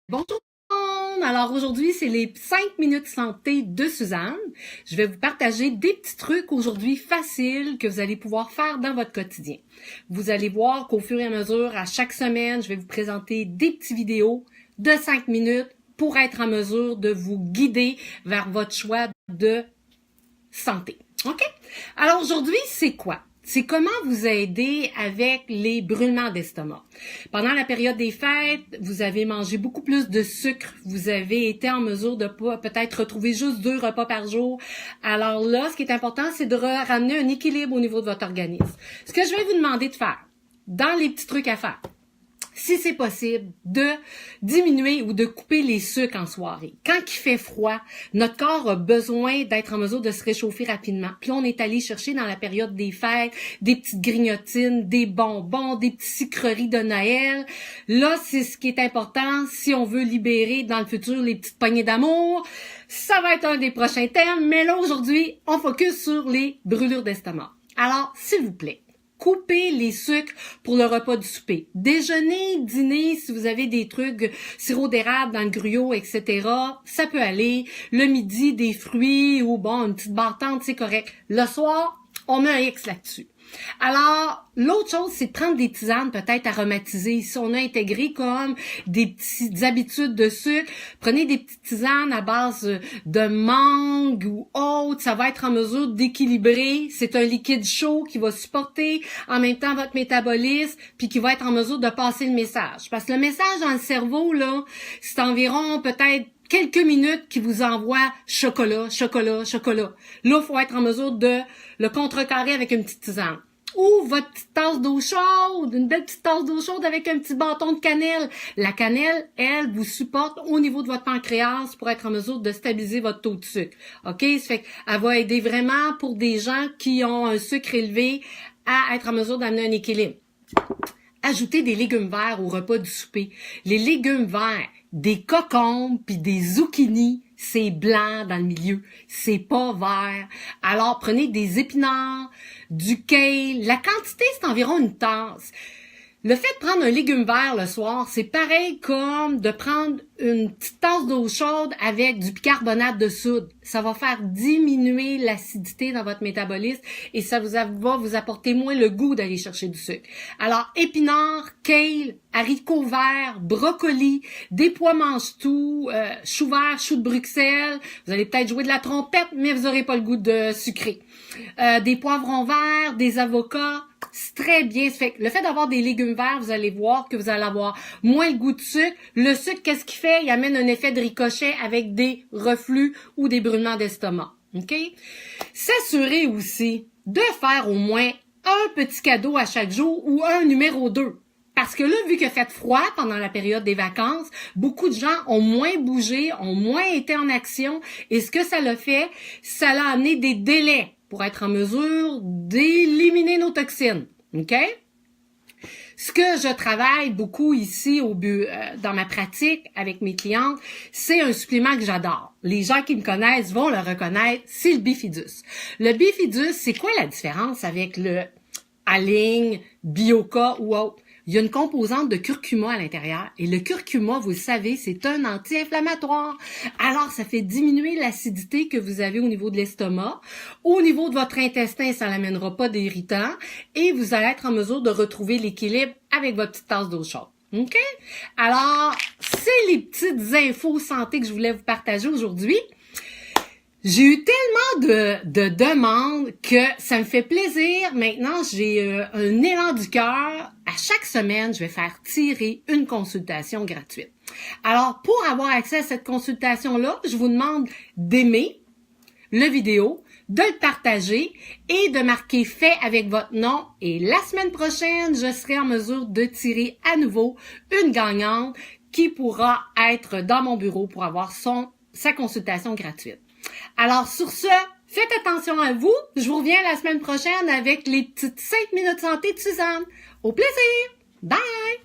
Bonjour tout le monde! Alors aujourd'hui, c'est les 5 minutes santé de Suzanne. Je vais vous partager des petits trucs aujourd'hui faciles que vous allez pouvoir faire dans votre quotidien. Vous allez voir qu'au fur et à mesure, à chaque semaine, je vais vous présenter des petites vidéos de 5 minutes pour être en mesure de vous guider vers votre choix de santé. OK? Alors aujourd'hui, c'est quoi? C'est comment vous aider avec les brûlements d'estomac. Pendant la période des fêtes, vous avez mangé beaucoup plus de sucre. Vous avez été en mesure de peut-être retrouver juste 2 repas par jour. Alors là, ce qui est important, c'est de ramener un équilibre au niveau de votre organisme. Ce que je vais vous demander de faire, dans les petits trucs à faire, si c'est possible, de diminuer ou de couper les sucres en soirée. Quand il fait froid, notre corps a besoin d'être en mesure de se réchauffer rapidement. Puis on est allé chercher dans la période des fêtes des petites grignotines, des bonbons, des petites sucreries de Noël. Là, c'est ce qui est important si on veut libérer dans le futur les petites poignées d'amour. Ça va être un des prochains thèmes, mais là, aujourd'hui, on focus sur les brûlures d'estomac. Alors, s'il vous plaît, coupez les sucres pour le repas du souper. Déjeuner, dîner, si vous avez des trucs, sirop d'érable dans le gruau, etc., ça peut aller. Le midi, des fruits ou bon, une petite barre tendre, c'est correct. Le soir, on met un X là-dessus. Alors, l'autre chose, c'est de prendre des tisanes peut-être aromatisées. Si on a intégré comme des petites habitudes de sucre, prenez des petites tisanes à base de mangue ou autre. Ça va être en mesure d'équilibrer. C'est un liquide chaud qui va supporter en même temps votre métabolisme puis qui va être en mesure de passer le message. Parce que le message dans le cerveau, là, c'est environ peut-être quelques minutes qui vous envoie chocolat, chocolat, chocolat. Là, il faut être en mesure de le contrecarrer avec une petite tisane. Ou votre petite tasse d'eau chaude, une belle petite tasse d'eau chaude avec un petit bâton de cannelle. La cannelle, elle, vous supporte au niveau de votre pancréas pour être en mesure de stabiliser votre taux de sucre. OK? Ça fait qu'elle va aider vraiment pour des gens qui ont un sucre élevé à être en mesure d'amener un équilibre. Ajoutez des légumes verts au repas du souper. Les légumes verts, des cocombes puis des zucchinis, c'est blanc dans le milieu, c'est pas vert. Alors prenez des épinards, du kale, la quantité c'est environ une tasse. Le fait de prendre un légume vert le soir, c'est pareil comme de prendre une petite tasse d'eau chaude avec du bicarbonate de soude. Ça va faire diminuer l'acidité dans votre métabolisme et ça va vous apporter moins le goût d'aller chercher du sucre. Alors, épinards, kale, haricots verts, brocolis, des pois mange-tout, choux verts, choux de Bruxelles. Vous allez peut-être jouer de la trompette, mais vous n'aurez pas le goût de sucré. Des poivrons verts, des avocats. C'est très bien. Le fait d'avoir des légumes verts, vous allez voir que vous allez avoir moins le goût de sucre. Le sucre, qu'est-ce qu'il fait? Il amène un effet de ricochet avec des reflux ou des brûlements d'estomac. OK? S'assurer aussi de faire au moins un petit cadeau à chaque jour ou un numéro 2. Parce que là, vu qu'il fait froid pendant la période des vacances, beaucoup de gens ont moins bougé, ont moins été en action. Et ce que ça l'a fait, ça l'a amené des délais pour être en mesure d'éliminer nos toxines. OK? Ce que je travaille beaucoup ici dans ma pratique avec mes clientes, c'est un supplément que j'adore. Les gens qui me connaissent vont le reconnaître, c'est le Bifidus. Le Bifidus, c'est quoi la différence avec le Aligne, Bioca ou autre? Il y a une composante de curcuma à l'intérieur. Et le curcuma, vous le savez, c'est un anti-inflammatoire. Alors, ça fait diminuer l'acidité que vous avez au niveau de l'estomac. Au niveau de votre intestin, ça n'amènera pas d'irritant. Et vous allez être en mesure de retrouver l'équilibre avec votre petite tasse d'eau chaude. OK? Alors, c'est les petites infos santé que je voulais vous partager aujourd'hui. J'ai eu tellement de demandes que ça me fait plaisir. Maintenant, j'ai un élan du cœur. À chaque semaine, je vais faire tirer une consultation gratuite. Alors, pour avoir accès à cette consultation-là, je vous demande d'aimer le vidéo, de le partager et de marquer fait avec votre nom. Et la semaine prochaine, je serai en mesure de tirer à nouveau une gagnante qui pourra être dans mon bureau pour avoir sa consultation gratuite. Alors, sur ce, faites attention à vous. Je vous reviens la semaine prochaine avec les petites 5 minutes santé de Suzanne. Au plaisir! Bye!